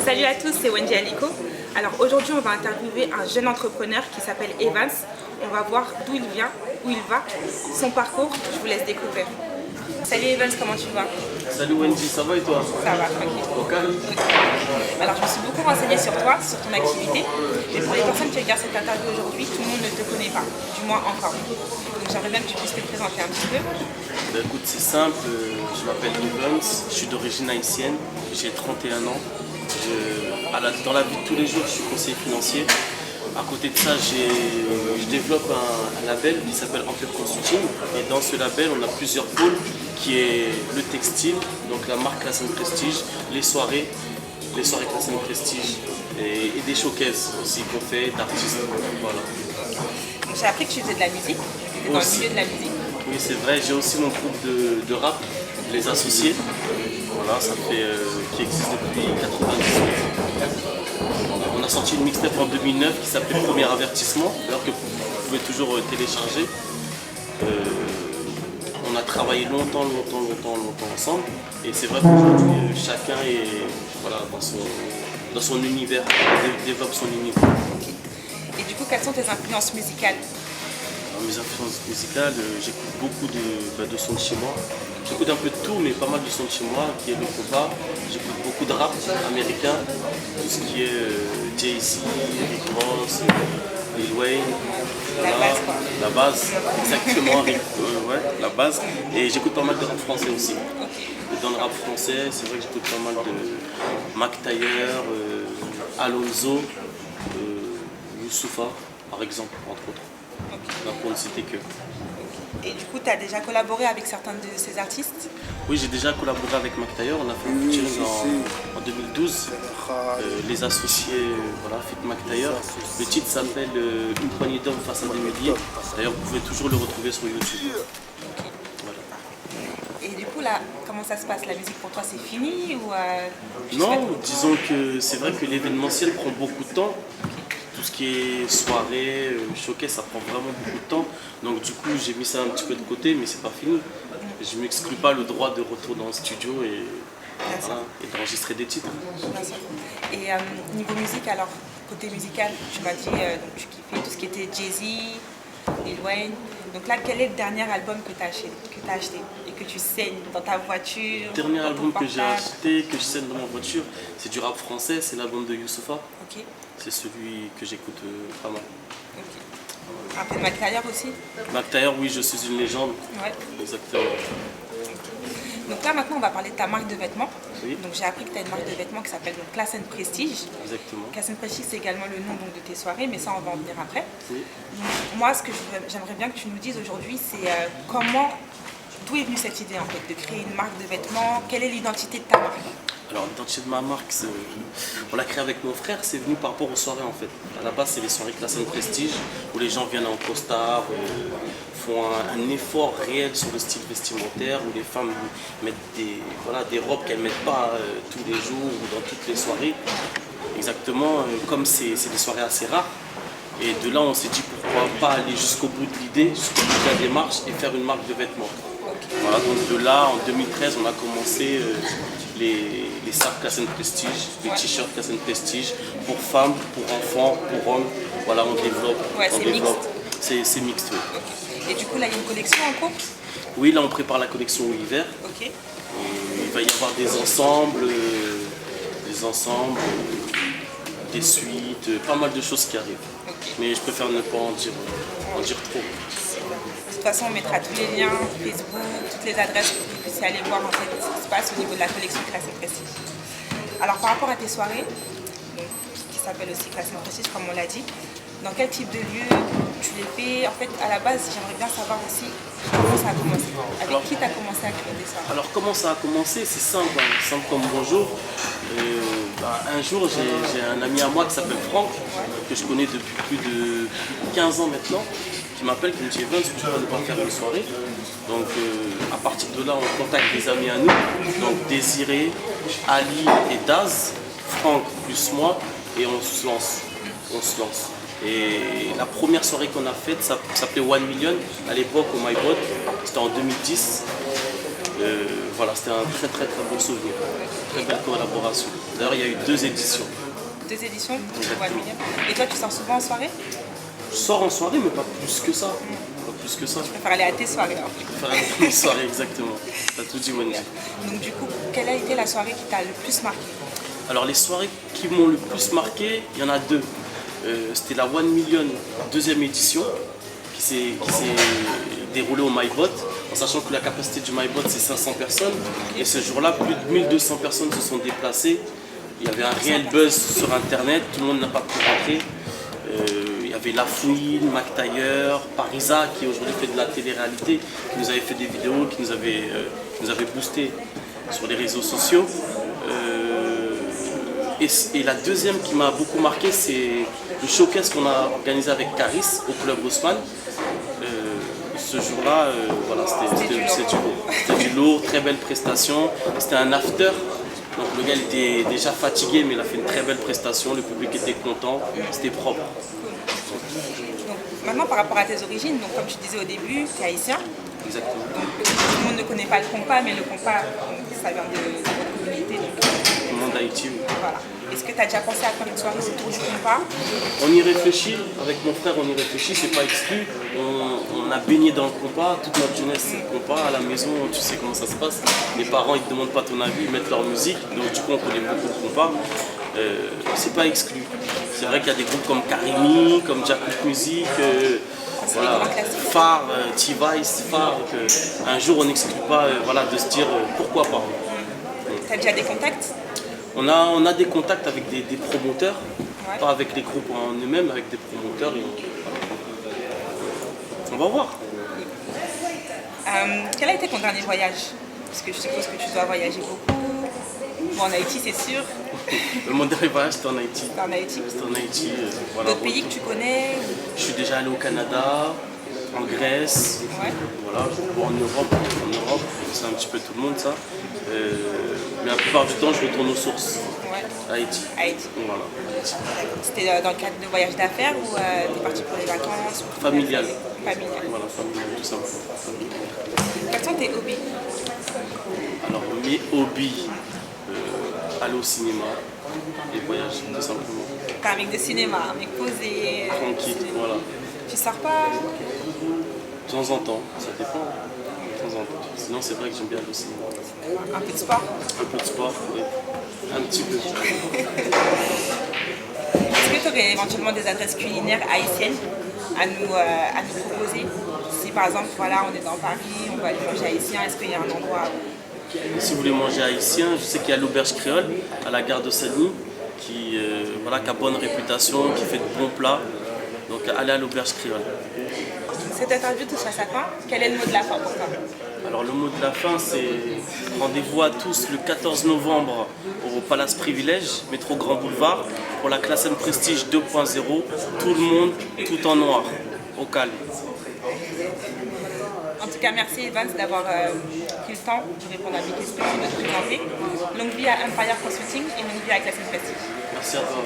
Salut à tous, c'est Wendy Aliko. Alors aujourd'hui, on va interviewer un jeune entrepreneur qui s'appelle Evans. On va voir d'où il vient, où il va, son parcours. Je vous laisse découvrir. Salut Evans, comment tu vas? Salut Wendy, ça va et toi? Ça va, tranquille. Au calme? Alors je me suis beaucoup renseignée sur toi, sur ton activité. Mais pour les personnes qui regardent cette interview aujourd'hui, tout le monde ne te connaît pas, du moins encore. Donc j'aimerais bien que tu puisses te présenter un petit peu. Ben, écoute, c'est simple, je m'appelle Evans, je suis d'origine haïtienne, j'ai 31 ans. Dans la vie de tous les jours, je suis conseiller financier. À côté de ça, je développe un label qui s'appelle Ampleur Consulting. Et dans ce label, on a plusieurs pôles, qui est le textile, donc la marque Classe & Prestige, les soirées Classe & Prestige et des showcases aussi qu'on fait d'artistes. Voilà. Donc j'ai appris que tu faisais de la musique, tu étais dans le milieu de la musique. Oui, c'est vrai, j'ai aussi mon groupe de rap, Les Associés. Voilà, ça fait qui existe depuis 98. On a sorti une mixtape en 2009 qui s'appelait Premier Avertissement, d'ailleurs que vous pouvez toujours télécharger. On a travaillé longtemps ensemble, et c'est vrai qu'aujourd'hui chacun est voilà, dans son univers, développe son univers. Et du coup, quelles sont tes influences musicales? Mes influences musicales, j'écoute beaucoup de sons de chez moi. J'écoute un peu de tout, mais pas mal de sons de chez moi, qui est le compas. J'écoute beaucoup de rap américain, tout ce qui est Jay-Z, Rick Ross, Lil Wayne. La base quoi. La base, exactement, ouais, la base. Et j'écoute pas mal de rap français aussi. Et dans le rap français, c'est vrai que j'écoute pas mal de Mac Taylor, Alonso, Youssoupha, par exemple, entre autres. Là, pour ne citer que. Et du coup, tu as déjà collaboré avec certains de ces artistes? Oui, j'ai déjà collaboré avec Mac Taylor. On a fait un featuring en 2012. Les associés, voilà, fit Mac Taylor. Le titre s'appelle Une poignée d'hommes face à des milliers. D'ailleurs, vous pouvez toujours le retrouver sur YouTube. Voilà. Et du coup, là, comment ça se passe? La musique pour toi, c'est fini ou Non, disons que c'est vrai que l'événementiel prend beaucoup de temps. Tout ce qui est soirée, showcase, ça prend vraiment beaucoup de temps. Donc du coup, j'ai mis ça un petit peu de côté, mais c'est pas fini. Je m'exclus pas le droit de retour dans le studio et d'enregistrer des titres. Et niveau musique, alors, côté musical, tu m'as dit donc tu kiffais tout ce qui était Jay-Z, Lil Wayne. Donc là, quel est le dernier album que tu as acheté et que tu saignes dans ta voiture? Le dernier album que j'ai acheté, que je saigne dans ma voiture, c'est du rap français, c'est l'album de Youssoupha. Ok. C'est celui que j'écoute pas mal. Ok. Un peu de Mac Taylor aussi? Mac Taylor, oui, je suis une légende. Ouais. Exactement. Donc là maintenant on va parler de ta marque de vêtements. Oui. Donc j'ai appris que tu as une marque de vêtements qui s'appelle Classe & Prestige. Exactement. Classe & Prestige c'est également le nom donc, de tes soirées, mais ça on va en venir après. Oui. Donc, moi ce que j'aimerais bien que tu nous dises aujourd'hui c'est d'où est venue cette idée en fait de créer une marque de vêtements? Quelle est l'identité de ta marque? Alors l'identité de ma marque, on l'a créée avec mon frère, c'est venu par rapport aux soirées en fait. À la base c'est les soirées Classe & Prestige où les gens viennent en costard, font un effort réel sur le style vestimentaire, où les femmes mettent des robes qu'elles ne mettent pas tous les jours ou dans toutes les soirées. Exactement, comme c'est des soirées assez rares. Et de là on s'est dit pourquoi pas aller jusqu'au bout de l'idée, jusqu'au bout de la démarche et faire une marque de vêtements. Voilà, donc de là en 2013 on a commencé les sacs Classe & Prestige, les t-shirts Classe & Prestige pour femmes, pour enfants, pour hommes. Voilà, on développe. Ouais, c'est mixte. C'est mixte, oui. Et du coup là il y a une collection en cours? Oui, là on prépare la collection hiver. Ok. Et il va y avoir des ensembles, des suites, pas mal de choses qui arrivent. Okay. Mais je préfère ne pas en dire trop. De toute façon, on mettra tous les liens, Facebook, toutes les adresses pour que vous puissiez aller voir en fait ce qui se passe au niveau de la collection Classe & Prestige. Alors par rapport à tes soirées, donc, qui s'appellent aussi Classe & Prestige comme on l'a dit, dans quel type de lieu tu les fais? En fait, à la base, j'aimerais bien savoir aussi comment ça a commencé. Avec qui tu as commencé à créer des soirées? Alors comment ça a commencé? C'est simple, hein, simple comme bonjour. Un jour, j'ai un ami à moi qui s'appelle Franck, que je connais depuis plus de 15 ans maintenant, qui m'appelle, qui me dit Evans, tu vas pas faire une soirée. Donc à partir de là, on contacte des amis à nous, donc Désiré, Ali et Daz, Franck plus moi, et on se lance. Et la première soirée qu'on a faite, ça s'appelait 1 Million, à l'époque au MyBot, c'était en 2010. Voilà, c'était un très très très beau souvenir. Très belle collaboration. D'ailleurs, il y a eu 2 éditions. 2 éditions, One Million. Et toi, tu sors souvent en soirée? Je sors en soirée, mais pas plus que ça. Pas plus que ça. Je préfère aller à tes soirées alors. Je préfère aller à mes soirées, exactement. T'as tout dit, Wendy. Donc du coup, quelle a été la soirée qui t'a le plus marqué? Alors, les soirées qui m'ont le plus marqué, il y en a 2. C'était la One Million 2e édition qui s'est déroulée au MyBot, en sachant que la capacité du MyBot c'est 500 personnes. Et ce jour-là, plus de 1200 personnes se sont déplacées. Il y avait un réel buzz sur Internet, tout le monde n'a pas pu rentrer. Il y avait Lafouine, Mac Taylor, Parisa qui aujourd'hui fait de la télé-réalité, qui nous avait fait des vidéos, qui nous avait boosté sur les réseaux sociaux. Et la deuxième qui m'a beaucoup marqué, c'est le showcase qu'on a organisé avec Caris au Club Haussmann. Ce jour-là, voilà, c'était du lourd, très belle prestation. C'était un after. Donc le gars il était déjà fatigué, mais il a fait une très belle prestation. Le public était content, c'était propre. Donc, maintenant, par rapport à tes origines, donc, comme tu disais au début, tu es haïtien. Exactement. Donc, tout le monde ne connaît pas le compas, mais le compas, ça vient de votre communauté. Donc, Le monde d'Haïti, oui. voilà. Est-ce que tu as déjà pensé à faire une soirée autour du compas? On y réfléchit, avec mon frère on y réfléchit, c'est pas exclu. On a baigné dans le compas, toute notre jeunesse c'est le compas. À la maison, tu sais comment ça se passe. Les parents ils te demandent pas ton avis, ils mettent leur musique. Donc du coup on connaît beaucoup le compas. C'est pas exclu. C'est vrai qu'il y a des groupes comme Karimi, comme Jacob Music, voilà, Phare, T-Vice, Phare, un jour on n'exclut pas voilà, de se dire pourquoi pas. Tu as déjà des contacts? On a des contacts avec des promoteurs, Ouais. pas avec les groupes en eux-mêmes, avec des promoteurs. Et on va voir. Quel a été ton dernier voyage? Parce que je suppose que tu dois voyager beaucoup. Bon, en Haïti, c'est sûr. Mon dernier voyage c'était en Haïti. T'es en Haïti. C'était en Haïti. Voilà. D'autres pays que tu connais? Je suis déjà allé au Canada, en Grèce, Ouais. voilà, bon, en Europe, c'est un petit peu tout le monde ça. Mais la plupart du temps je retourne aux sources, Ouais. Haïti. Haïti. Voilà, Haïti. C'était dans le cadre de voyage d'affaires ou t'es parti pour les vacances? Familial. Familial. Voilà, familial, tout simplement. Quels sont tes hobbies? Alors mes hobbies, aller au cinéma et voyager tout simplement. T'es un mec de cinéma, un mec posé. Tranquille, voilà. Tu sors pas? De temps en temps, ça dépend. De temps en temps. Sinon c'est vrai que j'aime bien aller au cinéma. Un peu de sport? Un peu de sport, oui. Un petit peu. Est-ce que tu aurais éventuellement des adresses culinaires haïtiennes à nous proposer? Si par exemple, voilà, on est dans Paris, on va aller manger haïtien, est-ce qu'il y a un endroit où... Si vous voulez manger haïtien, je sais qu'il y a l'auberge créole à la gare de Saint-Denis qui, voilà, qui a bonne réputation, qui fait de bons plats. Donc allez à l'auberge créole. Cette interview touche à sa fin. Quel est le mot de la fin pour toi? Alors le mot de la fin c'est rendez-vous à tous le 14 novembre au Palace Privilège, métro Grand Boulevard, pour la classe M Prestige 2.0, tout le monde, tout en noir, au calme. En tout cas, merci Evans d'avoir pris le temps de répondre à mes questions et de te présenter. Longue vie à Empire Consulting et longue vie à Classe M Prestige. Merci à toi.